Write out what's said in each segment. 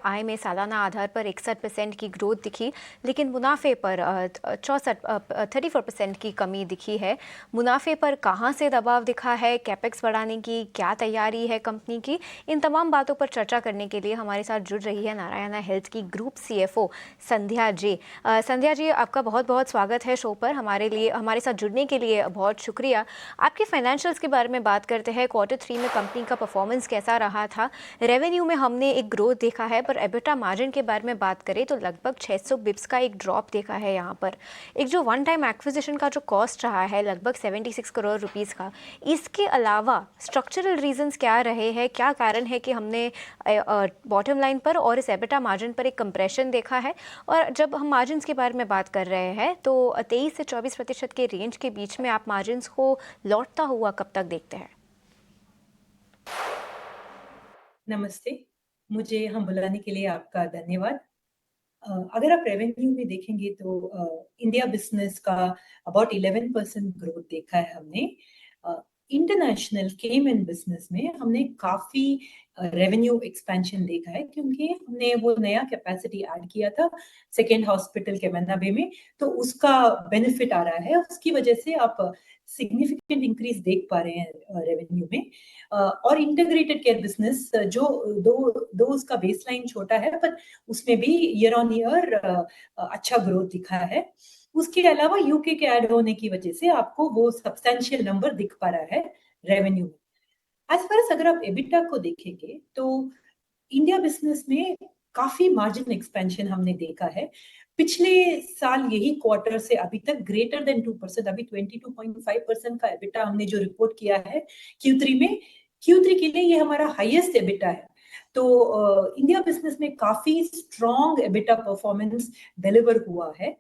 आय में सालाना आधार पर 61% की ग्रोथ दिखी, लेकिन मुनाफे पर 34% की कमी दिखी है। मुनाफे पर कहां से दबाव दिखा है, कैपेक्स बढ़ाने की क्या तैयारी है कंपनी की, इन तमाम बातों पर चर्चा करने के लिए हमारे साथ जुड़ रही है नारायणा हेल्थ की ग्रुप CFO संध्या जी। संध्या जी, आपका बहुत बहुत स्वागत है शो पर। हमारे साथ जुड़ने के लिए बहुत शुक्रिया। आपके फाइनेंशियल्स के बारे में बात करते हैं। Q3 में कंपनी का परफॉर्मेंस कैसा रहा था? रेवेन्यू में हमने एक ग्रोथ देखा है, पर एबिटा मार्जिन के बारे में बात करें तो लगभग 600 बिप्स का एक ड्रॉप देखा है यहाँ पर। एक जो वन टाइम एक्विजिशन का जो कॉस्ट रहा है लगभग 76 करोड़ रुपीस का, इसके अलावा स्ट्रक्चरल रीजंस क्या रहे हैं? क्या कारण है कि हमने बॉटम लाइन पर और इस एबिटा मार्जिन पर एक कंप्रेशन देखा है? और जब हम मार्जिन के बारे में बात कर रहे हैं तो 23 से 24% के रेंज के बीच में आप मार्जिन को लौटता हुआ कब तक देखते हैं? नमस्ते, मुझे यहाँ बुलाने के लिए आपका धन्यवाद। अगर आप रेवेन्यू में देखेंगे तो इंडिया बिजनेस का अबाउट 11% ग्रोथ देखा है हमने। इंटरनेशनल केमन बिजनेस में हमने काफी रेवेन्यू एक्सपेंशन देखा है, क्योंकि हमने वो नया कैपेसिटी ऐड किया था सेकेंड हॉस्पिटल केमन्ना बे में, तो उसका बेनिफिट आ रहा है। उसकी वजह से आप सिग्निफिकेंट इंक्रीज देख पा रहे हैं रेवेन्यू में। और इंटीग्रेटेड केयर बिजनेस जो दो उसका बेसलाइन छोटा है, पर उसमें भी ईयर ऑन ईयर अच्छा ग्रोथ दिखा है। उसके अलावा यूके के ऐड होने की वजह से आपको वो सब्सटेंशियल नंबर दिख पा रहा है रेवेन्यू में। एज फार एज अगर आप एबिटा को देखेंगे तो इंडिया बिजनेस में काफी मार्जिन एक्सपेंशन हमने देखा है पिछले साल। यही क्वार्टर से अभी तक ग्रेटर देन 2%, अभी 22.5% का एबिटा हमने जो रिपोर्ट किया है Q3 में। Q3 के लिए ये हमारा हाईएस्ट एबिटा है। तो इंडिया बिजनेस में काफी स्ट्रॉन्ग एबिटा परफॉर्मेंस डिलीवर हुआ है।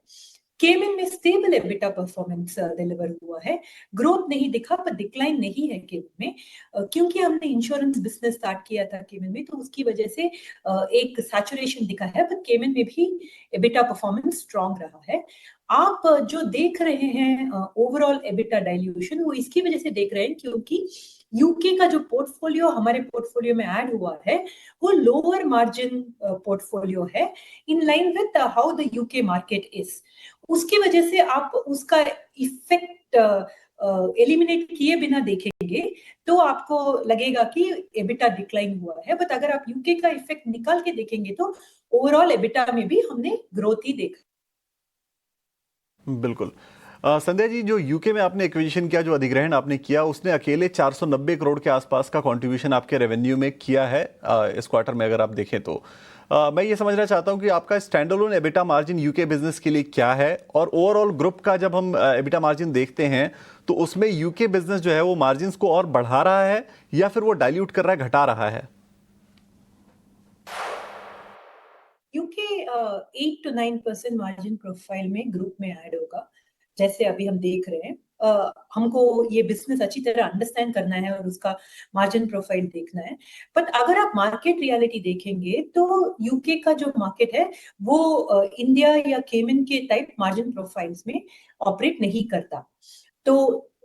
केमन में स्टेबल एबिटा परफॉर्मेंस डिलीवर हुआ है। ग्रोथ नहीं दिखा, पर डिक्लाइन नहीं है केमन में, क्योंकि हमने इंश्योरेंस बिजनेस स्टार्ट किया था केमन में, तो उसकी वजह से एक सैचुरेशन दिखा है, पर केमन में भी एबिटा परफॉर्मेंस स्ट्रॉन्ग रहा है। आप जो देख रहे हैं ओवरऑल एबिटा डाइल्यूशन, वो इसकी वजह से देख रहे हैं क्योंकि यूके का जो पोर्टफोलियो हमारे पोर्टफोलियो में ऐड हुआ है वो लोअर मार्जिन पोर्टफोलियो है, in line with how the UK market is. उसकी वजह से आप उसका इफेक्ट एलिमिनेट किए बिना देखेंगे तो आपको लगेगा कि एबिटा डिक्लाइन हुआ है, बट अगर आप यूके का इफेक्ट निकाल के देखेंगे तो ओवरऑल एबिटा में भी हमने ग्रोथ ही देखा। बिल्कुल। संध्या जी, जो यूके में आपने एक्विजिशन किया, जो अधिग्रहण आपने किया, उसने अकेले 490 करोड़ के आसपास का कंट्रीब्यूशन आपके रेवेन्यू में किया है इस क्वार्टर में अगर आप देखें तो। मैं ये समझना चाहता हूं कि आपका standalone EBITDA margin UK business के लिए क्या है, और ओवरऑल ग्रुप का जब हम एबिटा मार्जिन देखते हैं तो उसमें यूके बिजनेस जो है वो मार्जिन को और बढ़ा रहा है या फिर वो डाइल्यूट कर रहा है, घटा रहा है? यूके 8 to 9% मार्जिन प्रोफाइल में ग्रुप में ऐड होगा, जैसे अभी हम देख रहे हैं। हमको ये बिजनेस अच्छी तरह अंडरस्टैंड करना है और उसका मार्जिन प्रोफाइल देखना है। बट अगर आप मार्केट रियलिटी देखेंगे तो यूके का जो मार्केट है वो इंडिया या केमन के टाइप मार्जिन प्रोफाइल्स में ऑपरेट नहीं करता। तो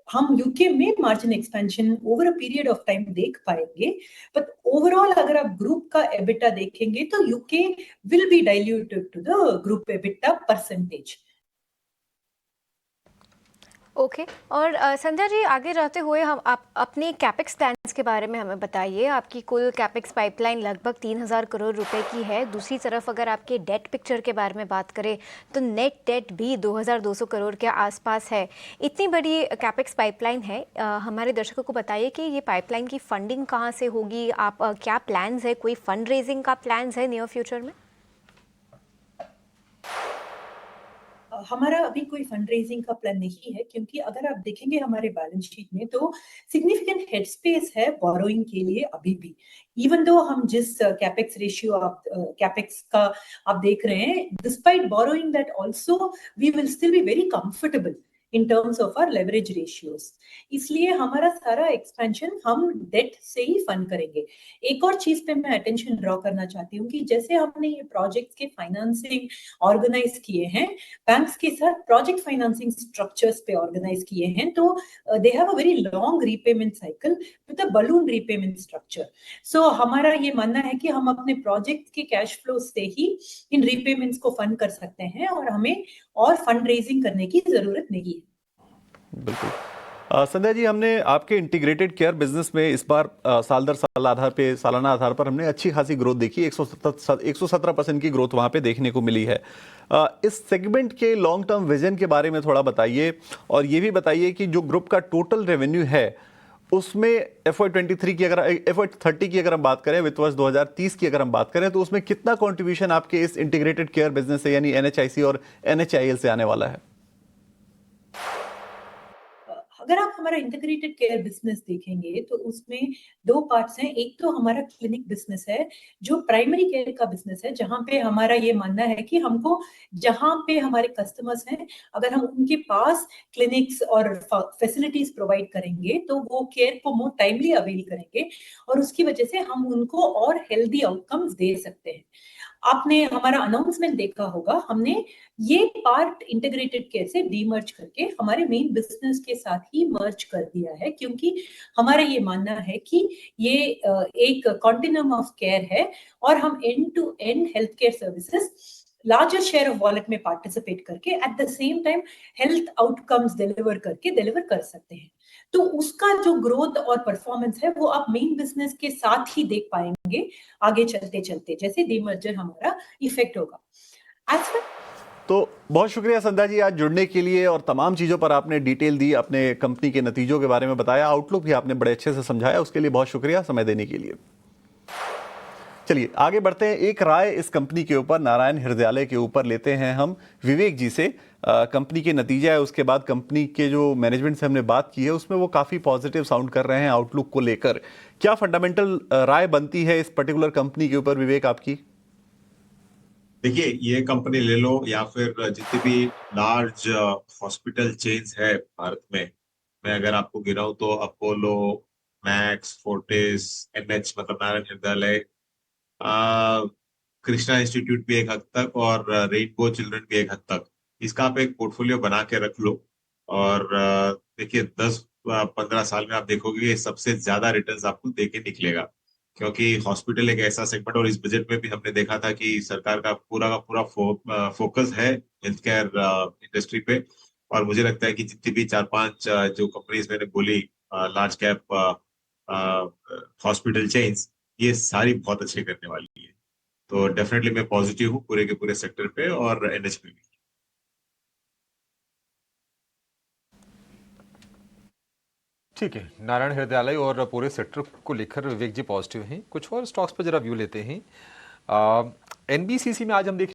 हम यूके में margin expansion over a period of time देख पाएंगे, बट ओवरऑल अगर आप ग्रुप का एबिटा देखेंगे तो UK will be diluted to the group EBITDA percentage. Okay. और संध्या जी, आगे जाते हुए हम आप अपने कैपेक्स प्लान्स के बारे में हमें बताइए। आपकी कुल कैपेक्स पाइपलाइन लगभग 3000 करोड़ रुपए की है। दूसरी तरफ अगर आपके डेट पिक्चर के बारे में बात करें तो नेट डेट भी 2200 करोड़ के आसपास है। इतनी बड़ी कैपेक्स पाइपलाइन है, हमारे दर्शकों को बताइए कि ये पाइपलाइन की फंडिंग कहाँ से होगी? आप क्या प्लान्स है, कोई फंड रेजिंग का प्लान्स है नियर फ्यूचर में? हमारा अभी कोई फंड रेजिंग का प्लान नहीं है, क्योंकि अगर आप देखेंगे हमारे बैलेंस शीट में तो सिग्निफिकेंट हेड स्पेस है बोरोइंग के लिए अभी भी। इवन दो हम जिस कैपेक्स रेशियो आप कैपेक्स का आप देख रहे हैं, despite borrowing that also we will still be very comfortable in terms of our leverage ratios. इसलिए हमारा सारा एक्सपेंशन हम डेट से ही फंड करेंगे। एक और चीज पे मैं अटेंशन ड्रॉ करना चाहती हूँ कि जैसे हमने ये प्रोजेक्ट्स के फाइनेंसिंग ऑर्गेनाइज किए हैं, बैंक्स के साथ प्रोजेक्ट फाइनेंसिंग स्ट्रक्चर्स पे ऑर्गेनाइज किए हैं, तो they have a very long repayment cycle with a balloon repayment structure. So हमारा ये मानना है कि हम अपने प्रोजेक्ट के कैश फ्लो से ही इन रीपेमेंट्स को फंड कर सकते हैं और हमें और फंड रेजिंग करने की जरूरत नहीं है। बिल्कुल। संध्या जी, हमने आपके इंटीग्रेटेड केयर बिजनेस में इस बार साल दर साल आधार पे, सालाना आधार पर हमने अच्छी खासी ग्रोथ देखी। 117% की ग्रोथ वहां पे देखने को मिली है। इस सेगमेंट के लॉन्ग टर्म विजन के बारे में थोड़ा बताइए, और ये भी बताइए कि जो ग्रुप का टोटल रेवेन्यू है उसमें FY23 की, अगर FY30 की अगर हम बात करें, वित्त वर्ष 2030 की अगर हम बात करें, तो उसमें कितना कंट्रीब्यूशन आपके इस इंटीग्रेटेड केयर बिजनेस से यानी NHIC और NHIL से आने वाला है? अगर आप हमारा इंटीग्रेटेड केयर बिजनेस देखेंगे तो उसमें दो पार्ट्स हैं। एक तो हमारा क्लिनिक बिजनेस है जो प्राइमरी केयर का बिजनेस है, जहां पे हमारा ये मानना है कि हमको जहां पे हमारे कस्टमर्स हैं, अगर हम उनके पास क्लिनिक्स और फैसिलिटीज प्रोवाइड करेंगे तो वो केयर को मोर टाइमली अवेल करेंगे और उसकी वजह से हम उनको और हेल्दी आउटकम्स दे सकते हैं। आपने हमारा अनाउंसमेंट देखा होगा, हमने ये पार्ट इंटीग्रेटेड केयर से डीमर्ज करके हमारे मेन बिजनेस के साथ ही मर्ज कर दिया है, क्योंकि हमारा ये मानना है कि ये एक कॉन्टिन्यूम ऑफ केयर है और हम end to end health care services larger share of wallet में पार्टिसिपेट करके at the same time health outcomes deliver कर सकते हैं। तो उसका जो ग्रोथ और परफॉर्मेंस है वो आप मेन बिजनेस के साथ ही देख पाएंगे आगे चलते चलते, जैसे डीमर्जर हमारा इफेक्ट होगा। तो बहुत शुक्रिया संध्या जी आज जुड़ने के लिए, और तमाम चीज़ों पर आपने डिटेल दी, अपने कंपनी के नतीजों के बारे में बताया, आउटलुक भी आपने बड़े अच्छे से समझाया, उसके लिए बहुत शुक्रिया समय देने के लिए। चलिए आगे बढ़ते हैं। एक राय इस कंपनी के ऊपर, नारायण हृदयालय के ऊपर लेते हैं हम विवेक जी से। कंपनी के नतीजे है, उसके बाद कंपनी के जो मैनेजमेंट से हमने बात की है उसमें वो काफ़ी पॉजिटिव साउंड कर रहे हैं आउटलुक को लेकर। क्या फंडामेंटल राय बनती है इस पर्टिकुलर कंपनी के ऊपर, विवेक आपकी? देखिए, ये कंपनी ले लो या फिर जितनी भी लार्ज हॉस्पिटल चेन्स है भारत में, मैं अगर आपको गिनाऊं तो अपोलो, मैक्स, फोर्टिस, NH मतलब नारायण हृदयालय, कृष्णा इंस्टीट्यूट भी एक हद तक, और रेनबो चिल्ड्रन भी एक हद तक। इसका आप एक पोर्टफोलियो बना के रख लो और देखिए 10-15 साल में आप देखोगे कि सबसे ज्यादा रिटर्न्स आपको देके निकलेगा, क्योंकि हॉस्पिटल एक ऐसा सेगमेंट, और इस बजट में भी हमने देखा था कि सरकार का पूरा फोकस है हेल्थ केयर इंडस्ट्री पे। और मुझे लगता है कि जितनी भी 4-5 जो कंपनीज मैंने बोली लार्ज कैप हॉस्पिटल चेन्स, ये सारी बहुत अच्छे करने वाली है। तो डेफिनेटली मैं पॉजिटिव हूँ पूरे के पूरे सेक्टर पे और NH पे भी। ठीक है, नारायण हृदयालय और पूरे सेक्टर को लेकर विवेक जी पॉजिटिव हैं। कुछ और स्टॉक्स पर जरा व्यू लेते हैं। NBCC में आज हम देख